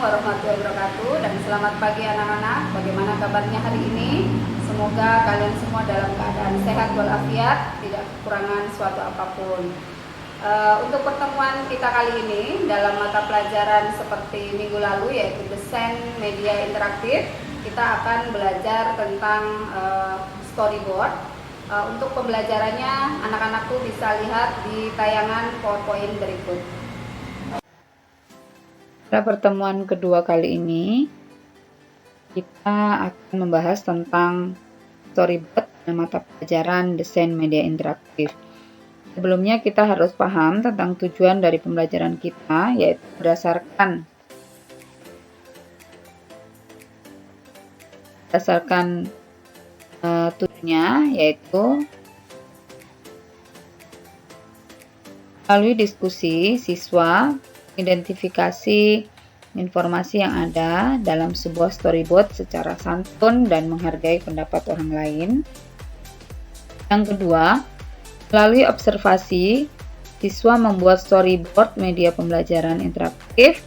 warahmatullahi wabarakatuh dan selamat pagi anak-anak. Bagaimana kabarnya hari ini? Semoga kalian semua dalam keadaan sehat walafiat, tidak kekurangan suatu apapun. Untuk pertemuan kita kali ini dalam mata pelajaran seperti minggu lalu yaitu desain media interaktif, kita akan belajar tentang storyboard. Untuk pembelajarannya anak-anakku bisa lihat di tayangan PowerPoint berikut. Pada pertemuan kedua kali ini, kita akan membahas tentang storyboard dan mata pelajaran desain media interaktif. Sebelumnya kita harus paham tentang tujuan dari pembelajaran kita, yaitu berdasarkan tujuannya, yaitu melalui diskusi siswa identifikasi informasi yang ada dalam sebuah storyboard secara santun dan menghargai pendapat orang lain. Yang kedua, melalui observasi, siswa membuat storyboard media pembelajaran interaktif,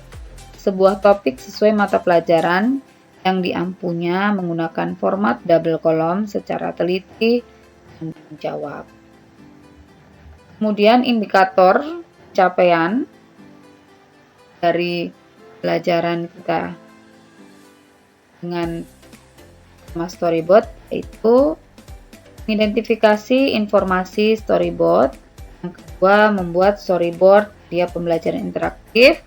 sebuah topik sesuai mata pelajaran yang diampunya menggunakan format double column secara teliti dan menjawab. Kemudian indikator capaian dari pelajaran kita dengan tema storyboard yaitu identifikasi informasi storyboard. Yang kedua, membuat storyboard media pembelajaran interaktif,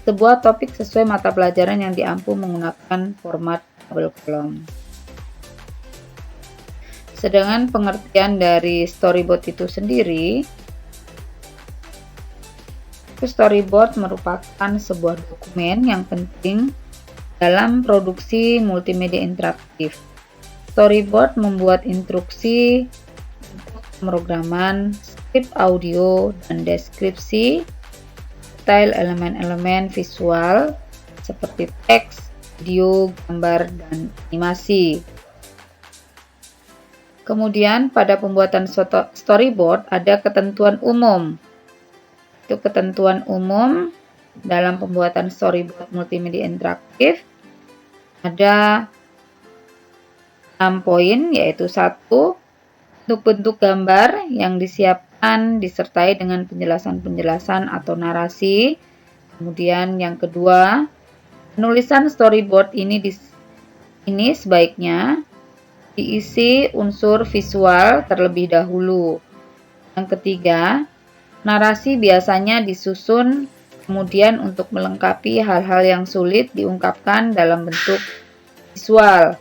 sebuah topik sesuai mata pelajaran yang diampu menggunakan format double column. Sedangkan pengertian dari storyboard itu sendiri, storyboard merupakan sebuah dokumen yang penting dalam produksi multimedia interaktif. Storyboard membuat instruksi untuk pemrograman, skrip audio, dan deskripsi, detail elemen-elemen visual seperti teks, video, gambar, dan animasi. Kemudian pada pembuatan storyboard ada ketentuan umum. Itu ketentuan umum dalam pembuatan storyboard multimedia interaktif. Ada 6 poin, yaitu 1. Untuk bentuk gambar yang disiapkan disertai dengan penjelasan-penjelasan atau narasi. Kemudian yang kedua, penulisan storyboard ini sebaiknya diisi unsur visual terlebih dahulu. Yang ketiga, narasi biasanya disusun kemudian untuk melengkapi hal-hal yang sulit diungkapkan dalam bentuk visual.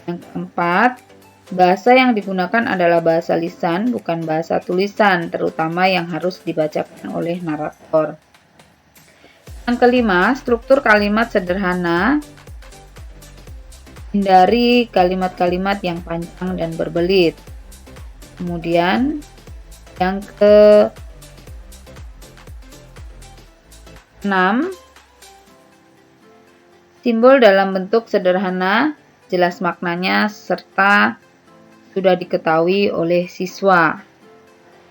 Yang keempat, bahasa yang digunakan adalah bahasa lisan, bukan bahasa tulisan, terutama yang harus dibacakan oleh narator. Yang kelima, struktur kalimat sederhana. Hindari kalimat-kalimat yang panjang dan berbelit. Kemudian, yang ke-6, simbol dalam bentuk sederhana, jelas maknanya, serta sudah diketahui oleh siswa.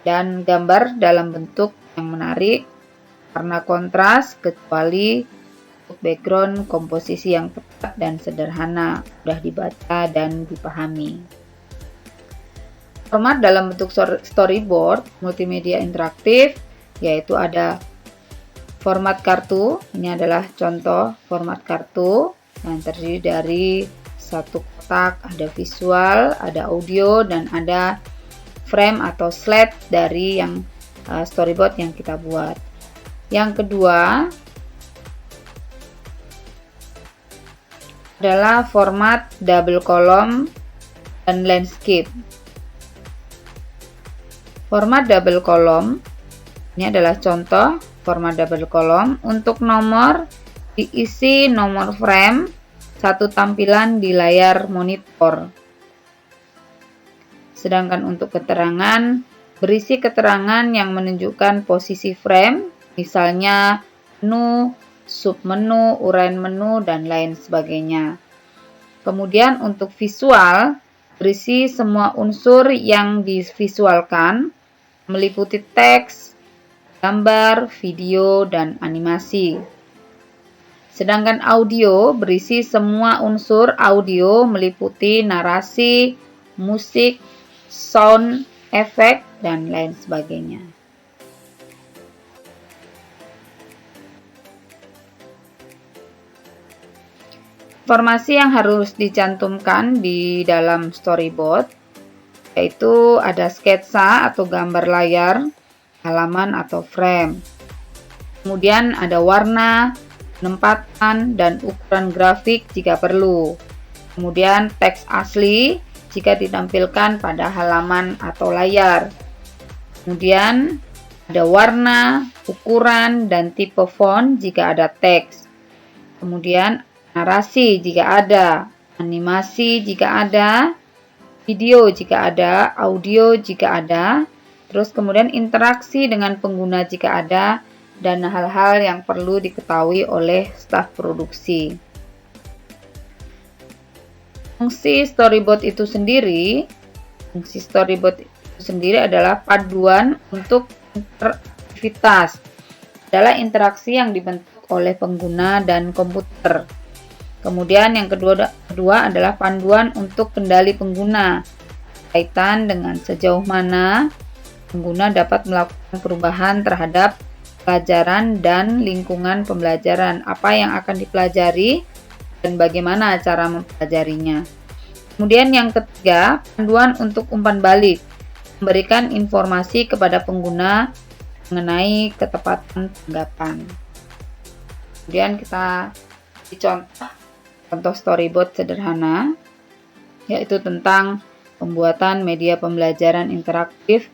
Dan gambar dalam bentuk yang menarik, warna kontras, kecuali untuk background komposisi yang tepat dan sederhana, mudah dibaca dan dipahami. Format dalam bentuk storyboard multimedia interaktif, yaitu ada format kartu. Ini adalah contoh format kartu yang terdiri dari satu kotak, ada visual, ada audio, dan ada frame atau slide dari yang storyboard yang kita buat. Yang kedua adalah format double column dan landscape. Format double column ini adalah contoh format double column. Untuk nomor diisi nomor frame satu tampilan di layar monitor. Sedangkan untuk keterangan berisi keterangan yang menunjukkan posisi frame, misalnya menu, submenu, uraian menu, dan lain sebagainya. Kemudian untuk visual berisi semua unsur yang divisualkan, meliputi teks, gambar, video, dan animasi. Sedangkan audio berisi semua unsur audio meliputi narasi, musik, sound, efek, dan lain sebagainya. Informasi yang harus dicantumkan di dalam storyboard yaitu ada sketsa atau gambar layar, halaman atau frame. Kemudian ada warna, penempatan, dan ukuran grafik jika perlu. Kemudian teks asli jika ditampilkan pada halaman atau layar. Kemudian ada warna, ukuran, dan tipe font jika ada teks. Kemudian narasi jika ada, animasi jika ada, video jika ada, audio jika ada, terus kemudian interaksi dengan pengguna jika ada, dan hal-hal yang perlu diketahui oleh staf produksi. Fungsi storyboard itu sendiri adalah paduan untuk interaktivitas, adalah interaksi yang dibentuk oleh pengguna dan komputer. Kemudian yang kedua adalah panduan untuk kendali pengguna, kaitan dengan sejauh mana pengguna dapat melakukan perubahan terhadap pelajaran dan lingkungan pembelajaran, apa yang akan dipelajari dan bagaimana cara mempelajarinya. Kemudian yang ketiga, panduan untuk umpan balik, memberikan informasi kepada pengguna mengenai ketepatan tanggapan. Kemudian kita contoh storyboard sederhana, yaitu tentang pembuatan media pembelajaran interaktif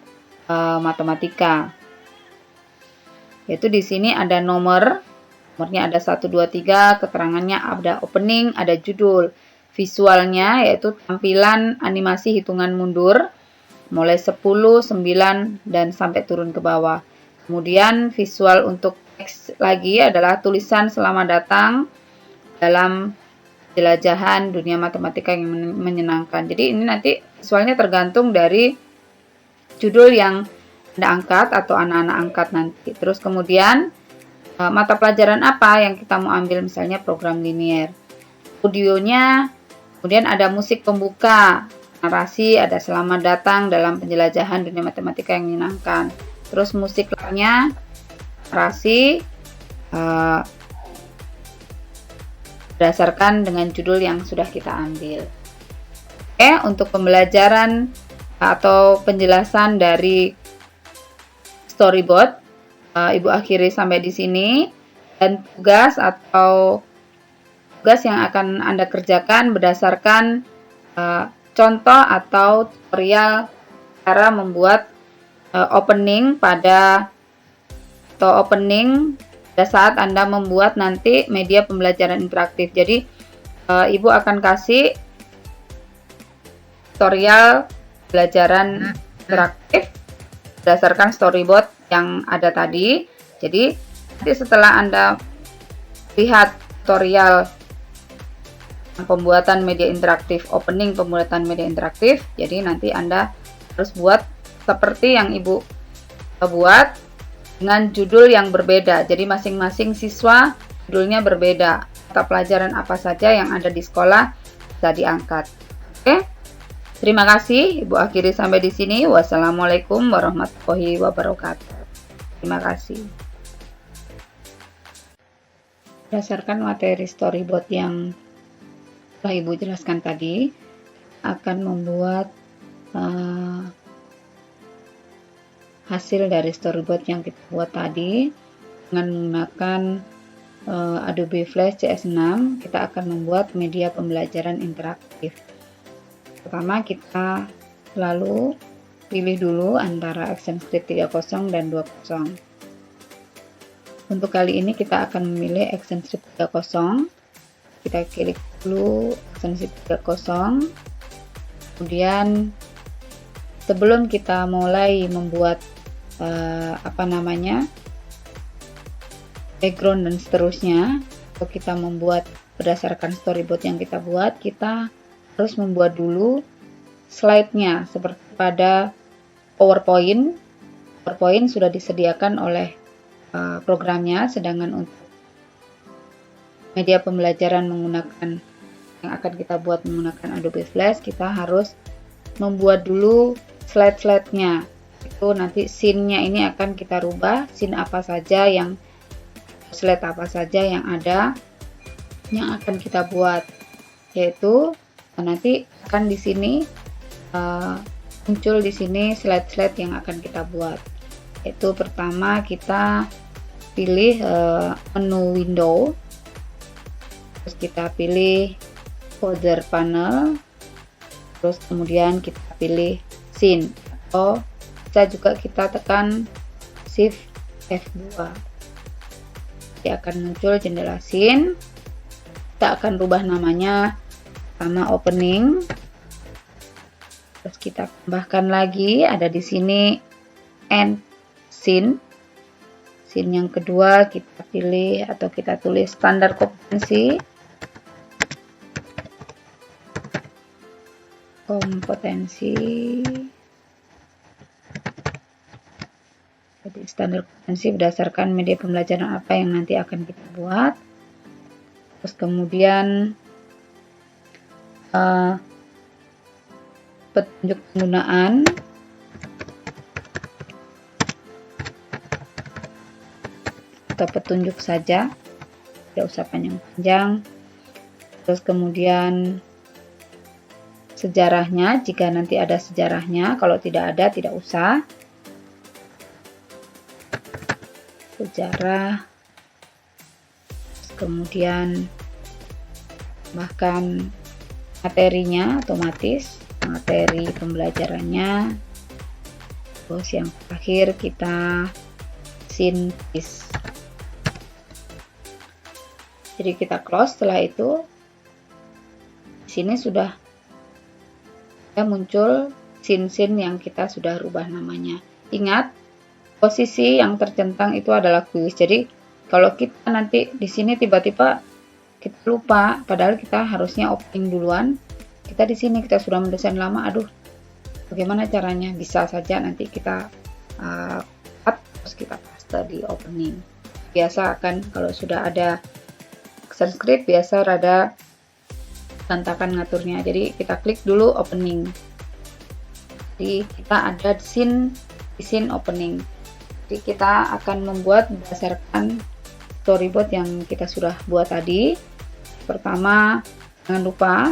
matematika. Yaitu di sini ada nomornya ada 1, 2, 3, keterangannya ada opening, ada judul. Visualnya yaitu tampilan animasi hitungan mundur, mulai 10, 9, dan sampai turun ke bawah. Kemudian visual untuk teks lagi adalah tulisan selamat datang dalam jelajahan dunia matematika yang menyenangkan. Jadi ini nanti visualnya tergantung dari judul yang Anda angkat atau anak-anak angkat nanti. Terus kemudian mata pelajaran apa yang kita mau ambil, misalnya program linier. Audionya, kemudian ada musik pembuka, narasi, ada selamat datang dalam penjelajahan dunia matematika yang menyenangkan. Terus musik lainnya, narasi, berdasarkan dengan judul yang sudah kita ambil. Oke, untuk pembelajaran atau penjelasan dari storyboard, Ibu akhiri sampai di sini. Dan tugas yang akan Anda kerjakan berdasarkan contoh atau tutorial cara membuat opening pada saat Anda membuat nanti media pembelajaran interaktif. Jadi Ibu akan kasih tutorial pembelajaran interaktif berdasarkan storyboard yang ada tadi. Jadi nanti setelah Anda lihat tutorial pembuatan media interaktif, opening pembuatan media interaktif, jadi nanti Anda harus buat seperti yang Ibu buat dengan judul yang berbeda. Jadi masing-masing siswa judulnya berbeda. Mata pelajaran apa saja yang ada di sekolah bisa diangkat. Oke. Terima kasih. Ibu akhiri sampai di sini. Wassalamualaikum warahmatullahi wabarakatuh. Terima kasih. Berdasarkan materi storyboard yang telah Ibu jelaskan tadi, akan membuat hasil dari storyboard yang kita buat tadi dengan menggunakan Adobe Flash CS6. Kita akan membuat media pembelajaran interaktif. Pertama, kita lalu pilih dulu antara ActionScript 3.0 dan 2.0. Untuk kali ini kita akan memilih ActionScript 3.0. Kita klik dulu ActionScript 3.0. Kemudian sebelum kita mulai membuat background dan seterusnya, kalau kita membuat berdasarkan storyboard yang kita buat, kita harus membuat dulu slide-nya seperti pada PowerPoint. PowerPoint sudah disediakan oleh programnya, sedangkan untuk media pembelajaran menggunakan yang akan kita buat menggunakan Adobe Flash, kita harus membuat dulu slide-slide-nya. Itu nanti scene-nya ini akan kita rubah, scene apa saja yang slide apa saja yang ada yang akan kita buat, yaitu nanti akan di sini muncul di sini slide-slide yang akan kita buat. Itu pertama kita pilih menu window, terus kita pilih folder panel, terus kemudian kita pilih scene, atau bisa juga kita tekan shift F2. Dia akan muncul jendela scene. Kita akan rubah namanya sama opening. Terus kita tambahkan lagi, ada di sini end scene. Scene yang kedua kita pilih atau kita tulis standar kompetensi. Jadi standar kompetensi berdasarkan media pembelajaran apa yang nanti akan kita buat. Terus kemudian petunjuk penggunaan. Atau petunjuk saja, tidak usah panjang-panjang. Terus kemudian sejarahnya, jika nanti ada sejarahnya, kalau tidak ada tidak usah. Sejarah. Terus kemudian bahkan materinya otomatis, materi pembelajarannya. Terus yang terakhir kita sintis. Jadi kita close. Setelah itu di sini sudah muncul scene-scene yang kita sudah rubah namanya. Ingat, posisi yang tercentang itu adalah kuis. Jadi kalau kita nanti di sini tiba-tiba kita lupa, padahal kita harusnya opening duluan. Kita di sini kita sudah mendesain lama, aduh, bagaimana caranya? Bisa saja nanti kita cut, terus kita paste di opening. Biasa kan kalau sudah ada script biasa rada tantakan ngaturnya, jadi kita klik dulu opening. Jadi kita ada scene opening. Jadi kita akan membuat berdasarkan storyboard yang kita sudah buat tadi. Pertama, jangan lupa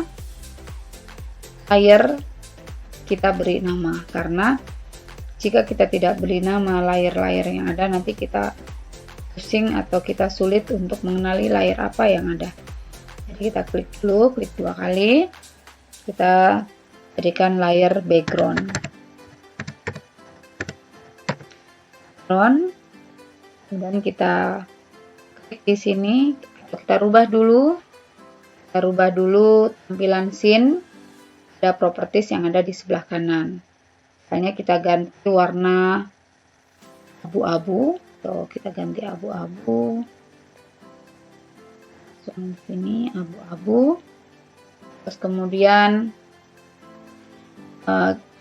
layer kita beri nama, karena jika kita tidak beri nama layer-layer yang ada, nanti kita pusing atau kita sulit untuk mengenali layer apa yang ada. Jadi kita klik dulu, klik 2 kali, kita jadikan layer background. Kemudian kita klik di sini, kita rubah dulu tampilan scene. Ada properties yang ada di sebelah kanan. Misalnya kita ganti warna abu-abu. So, kita ganti abu-abu. Sini abu-abu. Terus kemudian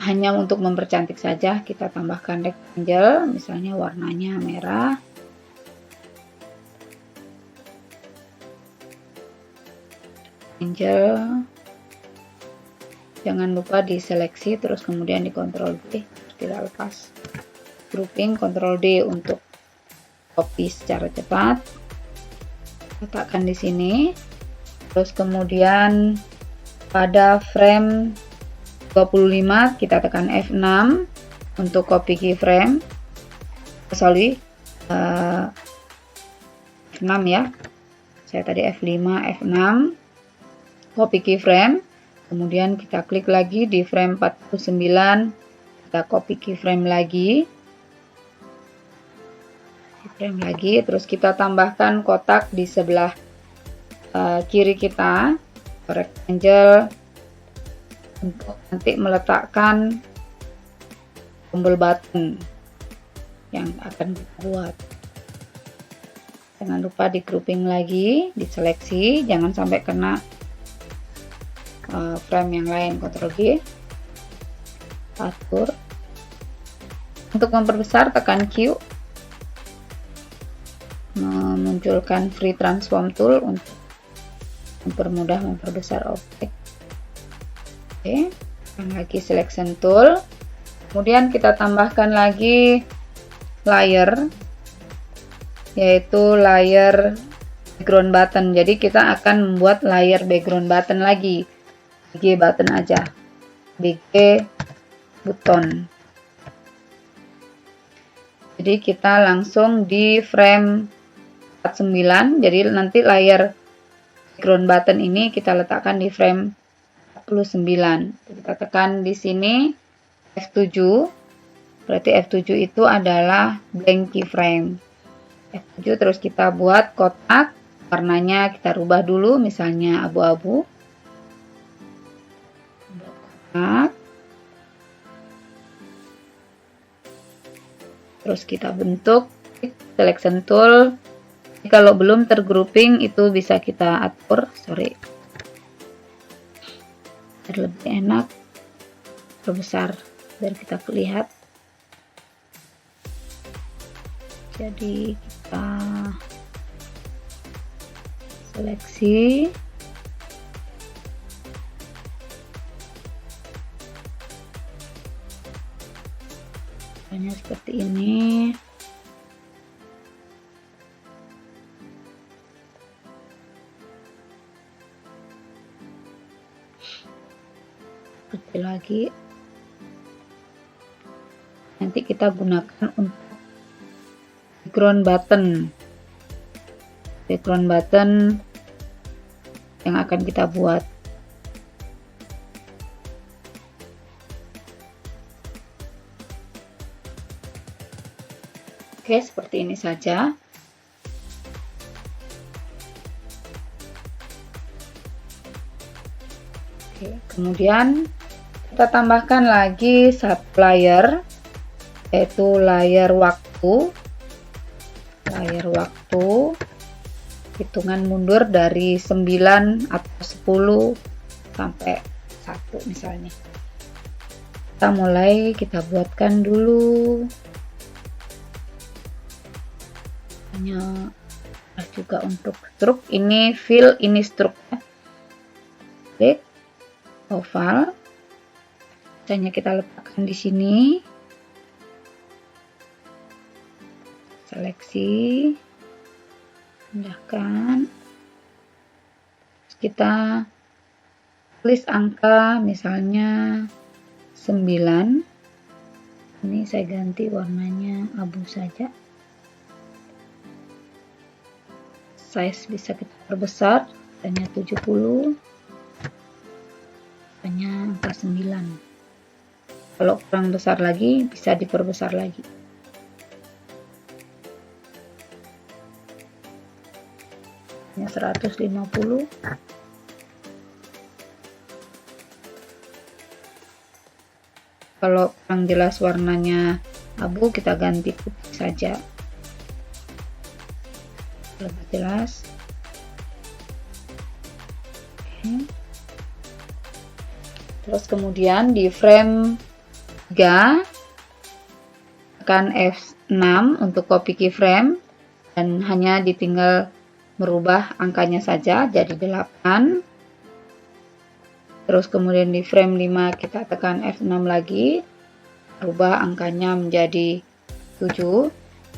hanya untuk mempercantik saja kita tambahkan rectangle, misalnya warnanya merah. Rectangle. Jangan lupa diseleksi, terus kemudian di Ctrl D, tidak lepas. Grouping, Ctrl D untuk copy secara cepat. Letakkan di sini. Terus kemudian pada frame 25 kita tekan F6 untuk copy keyframe. F6 ya. Saya tadi F5, F6. Copy keyframe. Kemudian kita klik lagi di frame 49. Kita copy keyframe lagi. Terus kita tambahkan kotak di sebelah kiri kita, rectangle, untuk nanti meletakkan tombol button yang akan kita buat. Jangan lupa di grouping lagi, diseleksi, jangan sampai kena frame yang lain. Ctrl G, atur. Untuk memperbesar tekan Q, memunculkan free transform tool untuk mempermudah memperbesar objek. Oke, lagi selection tool. Kemudian kita tambahkan lagi layer, yaitu layer background button. Jadi kita akan membuat layer background button lagi. BG button aja. BG button. Jadi kita langsung di frame 49. Jadi nanti layer background button ini kita letakkan di frame 49. Kita tekan di sini F7. Berarti F7 itu adalah blank keyframe. F7 terus kita buat kotak, warnanya kita rubah dulu, misalnya abu-abu. Kotak. Terus kita bentuk, selection tool. Kalau belum tergrouping itu bisa kita atur, biar lebih enak, perbesar biar kita lihat. Jadi kita seleksi, hanya seperti ini. Kecil lagi. Nanti kita gunakan untuk background button yang akan kita buat. Oke, seperti ini saja. Oke, kemudian kita tambahkan lagi sublayer, yaitu layer waktu. Hitungan mundur dari 9 atau 10 sampai 1 misalnya. Kita buatkan dulu. Hanya juga untuk struk, ini fill, ini struk. Klik oval. Misalnya kita letakkan di sini. Seleksi, pindahkan, terus kita tulis angka misalnya 9. Ini saya ganti warnanya abu saja. Size bisa kita perbesar, hanya 70, hanya angka 9. Kalau kurang besar lagi bisa diperbesar lagi. Hanya 150. Kalau kurang jelas warnanya abu, kita ganti putih saja. Lebih jelas. Oke. Terus kemudian di frame 3 tekan F6 untuk copy keyframe dan hanya ditinggal merubah angkanya saja jadi 8. Terus kemudian di frame 5 kita tekan F6 lagi, rubah angkanya menjadi 7.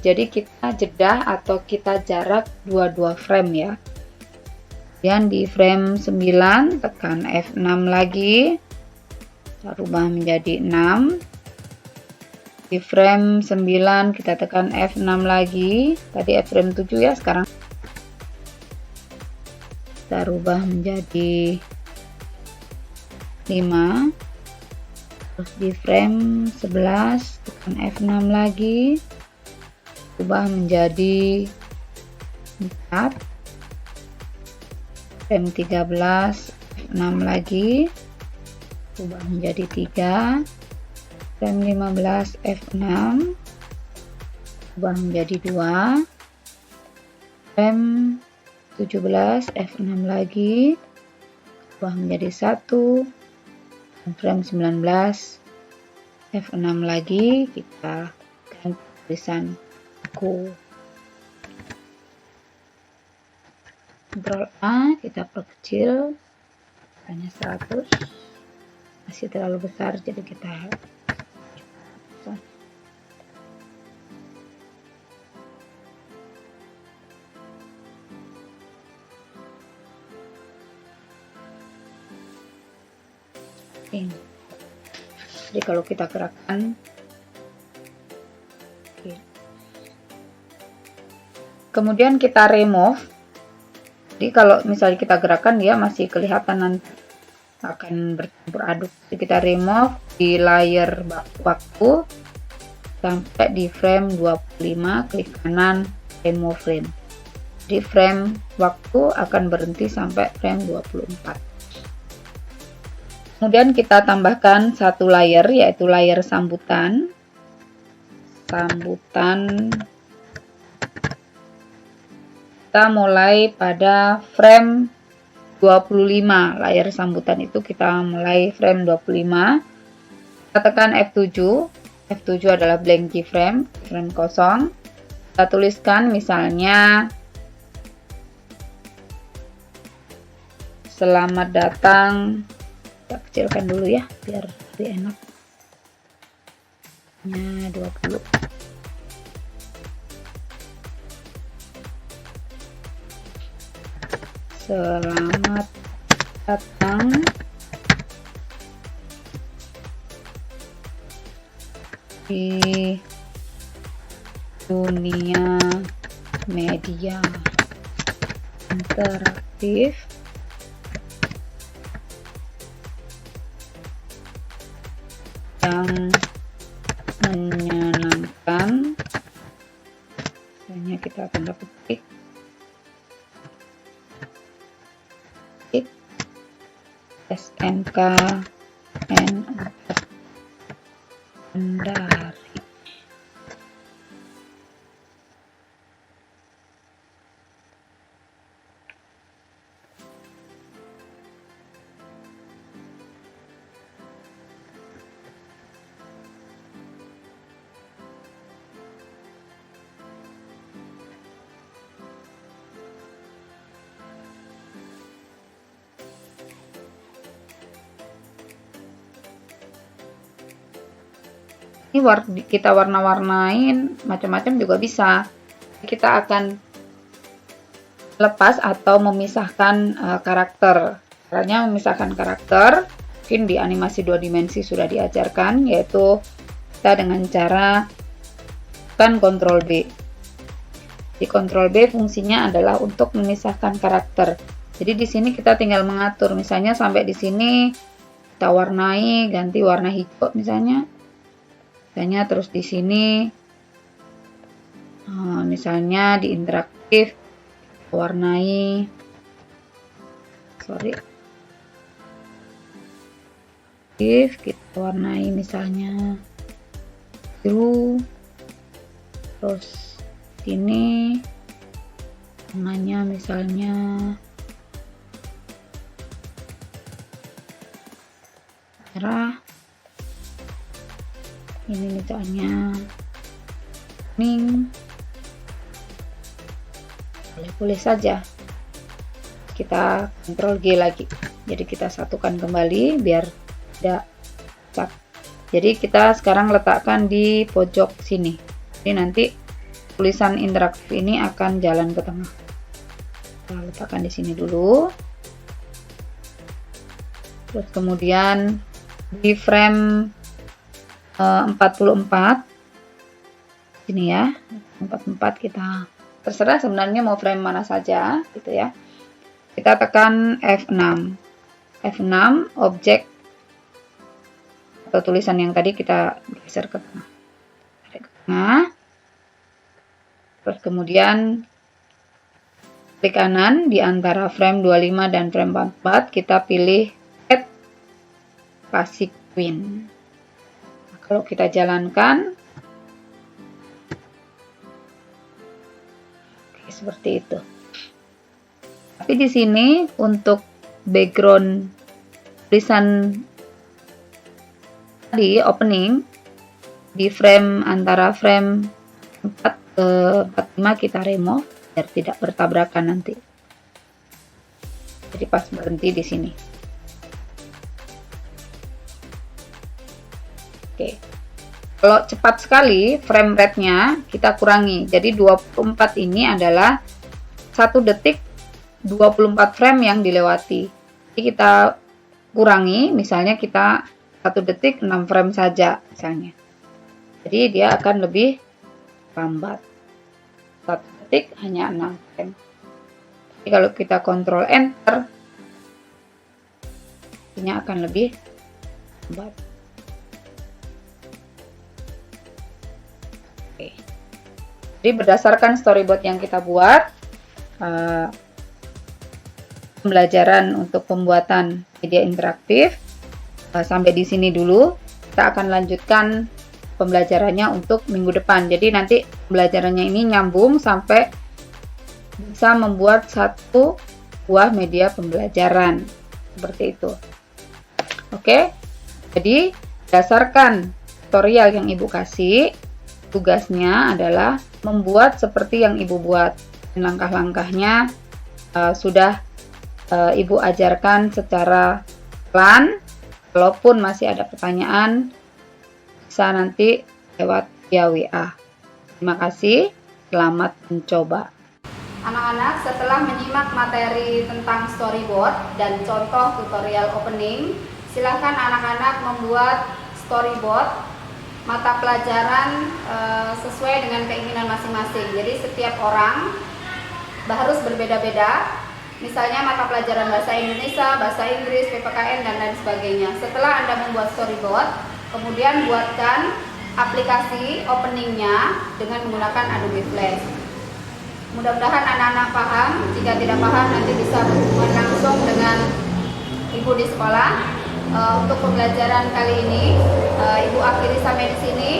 Jadi kita jeda atau kita jarak 22 frame ya. Kemudian di frame 9 tekan F6 lagi, kita rubah menjadi 6. Di frame 9 kita tekan F6 lagi, tadi frame 7 ya, sekarang kita rubah menjadi 5. Terus di frame 11 tekan F6 lagi, rubah menjadi 4. Frame 13 F6 lagi, rubah menjadi 3. Frame 15 F6, rubah menjadi 2. Frame 17 F6 lagi, rubah menjadi 1. Frame 19 F6 lagi, kita ganti tulisan aku. Ctrl A, kita perkecil, hanya 100, masih terlalu besar, jadi kita ini. Jadi kalau kita gerakkan, kemudian kita remove. Jadi kalau misalnya kita gerakan, dia masih kelihatan nanti akan bercampur aduk. Jadi kita remove di layer waktu sampai di frame 25, klik kanan remove frame. Di frame waktu akan berhenti sampai frame 24. Kemudian kita tambahkan satu layer, yaitu layer sambutan. Kita mulai pada frame 25, layar sambutan itu kita mulai frame 25. Kita tekan F7. F7 adalah blank keyframe, frame kosong. Kita tuliskan misalnya selamat datang. Kita kecilkan dulu ya biar lebih enak. 20. Selamat datang di dunia media interaktif yang menyenangkan. Misalnya kita akan dapat klik SMK N4 Kendari. Ini kita warna-warnain macam-macam juga bisa. Kita akan lepas atau memisahkan karakter. Caranya memisahkan karakter mungkin di animasi 2 dimensi sudah diajarkan, yaitu kita dengan cara tekan Ctrl B. Di Ctrl B fungsinya adalah untuk memisahkan karakter. Jadi di sini kita tinggal mengatur, misalnya sampai di sini kita warnai, ganti warna hijau misalnya. Terus di sini misalnya di interaktif warnai kita warnai misalnya biru, terus sini warnanya misalnya merah, ini misalnya kuning, boleh saja. Kita Ctrl G lagi, jadi kita satukan kembali biar tidak rusak. Jadi kita sekarang letakkan di pojok sini, jadi nanti tulisan interaktif ini akan jalan ke tengah. Kita letakkan di sini dulu, terus kemudian di frame 44 ini ya, 44 kita terserah sebenarnya mau frame mana saja gitu ya. Kita tekan F6. F6 objek atau tulisan yang tadi kita geser ke tengah. Terus kemudian klik kanan di antara frame 25 dan frame 44, kita pilih Add Classic Queen. Kalau kita jalankan seperti itu. Tapi di sini untuk background tulisan tadi opening di frame antara frame 4 ke 45 kita remove biar tidak bertabrakan nanti. Jadi pas berhenti di sini. Oke. Kalau cepat sekali frame rate-nya kita kurangi. Jadi 24 ini adalah 1 detik 24 frame yang dilewati. Jadi kita kurangi, misalnya kita 1 detik 6 frame saja misalnya. Jadi dia akan lebih lambat. 1 detik hanya 6 frame. Jadi kalau kita kontrol enter, ini akan lebih lambat. Oke. Jadi berdasarkan storyboard yang kita buat, pembelajaran untuk pembuatan media interaktif sampai di sini dulu. Kita akan lanjutkan pembelajarannya untuk minggu depan. Jadi nanti pembelajarannya ini nyambung sampai bisa membuat satu buah media pembelajaran seperti itu. Oke, jadi berdasarkan tutorial yang Ibu kasih, tugasnya adalah membuat seperti yang Ibu buat. Langkah-langkahnya sudah Ibu ajarkan secara pelan. Kalaupun masih ada pertanyaan, bisa nanti lewat via WA. Terima kasih, selamat mencoba. Anak-anak, setelah menyimak materi tentang storyboard dan contoh tutorial opening, silakan anak-anak membuat storyboard mata pelajaran sesuai dengan keinginan masing-masing. Jadi setiap orang harus berbeda-beda. Misalnya mata pelajaran bahasa Indonesia, bahasa Inggris, PPKN, dan lain sebagainya. Setelah Anda membuat storyboard, kemudian buatkan aplikasi openingnya dengan menggunakan Adobe Flash. Mudah-mudahan anak-anak paham. Jika tidak paham, nanti bisa berhubungan langsung dengan Ibu di sekolah. Untuk pembelajaran kali ini, Ibu akhiri sampai di sini.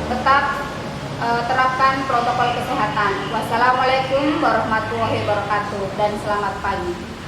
Tetap terapkan protokol kesehatan. Wassalamualaikum warahmatullahi wabarakatuh dan selamat pagi.